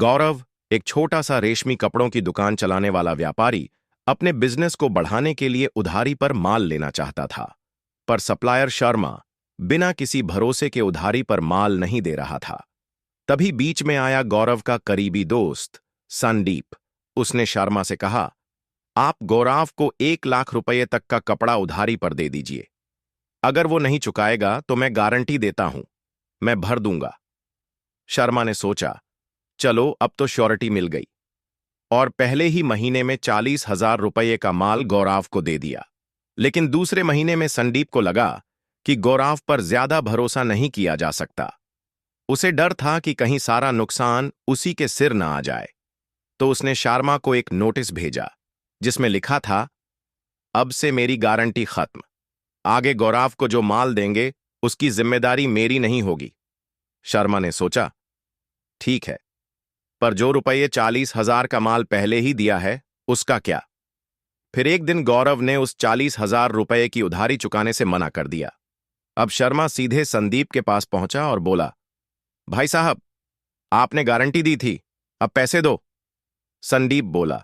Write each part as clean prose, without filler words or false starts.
गौरव, एक छोटा सा रेशमी कपड़ों की दुकान चलाने वाला व्यापारी, अपने बिजनेस को बढ़ाने के लिए उधारी पर माल लेना चाहता था। पर सप्लायर शर्मा बिना किसी भरोसे के उधारी पर माल नहीं दे रहा था। तभी बीच में आया गौरव का करीबी दोस्त संदीप। उसने शर्मा से कहा, आप गौरव को 1 लाख रुपये तक का कपड़ा उधारी पर दे दीजिए। अगर वो नहीं चुकाएगा तो मैं गारंटी देता हूं, मैं भर दूंगा। शर्मा ने सोचा, चलो अब तो श्योरिटी मिल गई, और पहले ही महीने में 40,000 रुपये का माल गौरव को दे दिया। लेकिन दूसरे महीने में संदीप को लगा कि गौरव पर ज्यादा भरोसा नहीं किया जा सकता। उसे डर था कि कहीं सारा नुकसान उसी के सिर न आ जाए। तो उसने शर्मा को एक नोटिस भेजा जिसमें लिखा था, अब से मेरी गारंटी खत्म। आगे गौरव को जो माल देंगे उसकी जिम्मेदारी मेरी नहीं होगी। शर्मा ने सोचा, ठीक है, पर जो रुपये 40,000 का माल पहले ही दिया है उसका क्या? फिर एक दिन गौरव ने उस 40,000 रुपये की उधारी चुकाने से मना कर दिया। अब शर्मा सीधे संदीप के पास पहुंचा और बोला, भाई साहब, आपने गारंटी दी थी, अब पैसे दो। संदीप बोला,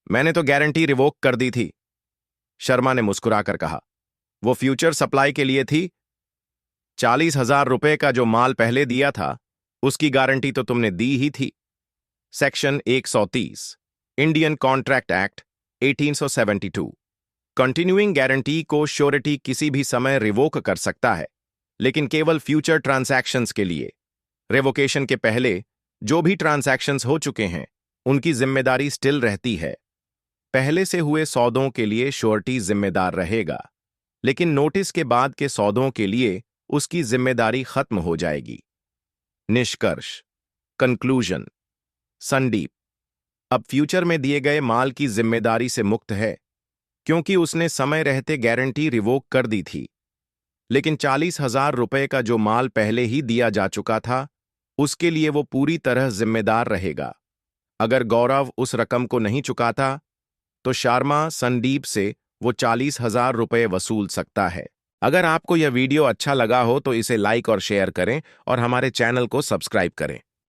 मैंने तो गारंटी रिवोक कर दी थी। शर्मा ने मुस्कुराकर कहा, वो फ्यूचर सप्लाई के लिए थी। 40,000 रुपये का जो माल पहले दिया था उसकी गारंटी तो तुमने दी ही थी। Section 130 Indian contract act 1872। Continuing guarantee को श्योरिटी किसी भी समय रिवोक कर सकता है, लेकिन केवल फ्यूचर ट्रांजैक्शंस के लिए। रिवोकेशन के पहले जो भी ट्रांजैक्शंस हो चुके हैं उनकी जिम्मेदारी स्टिल रहती है। पहले से हुए सौदों के लिए श्योरिटी जिम्मेदार रहेगा, लेकिन नोटिस के बाद के सौदों के लिए उसकी जिम्मेदारी खत्म हो जाएगी। निष्कर्ष, कंक्लूजन, संदीप अब फ्यूचर में दिए गए माल की जिम्मेदारी से मुक्त है, क्योंकि उसने समय रहते गारंटी रिवोक कर दी थी। लेकिन 40,000 रुपये का जो माल पहले ही दिया जा चुका था उसके लिए वो पूरी तरह जिम्मेदार रहेगा। अगर गौरव उस रकम को नहीं चुकाता तो शर्मा संदीप से वो 40,000 रुपये वसूल सकता है। अगर आपको यह वीडियो अच्छा लगा हो तो इसे लाइक और शेयर करें और हमारे चैनल को सब्सक्राइब करें।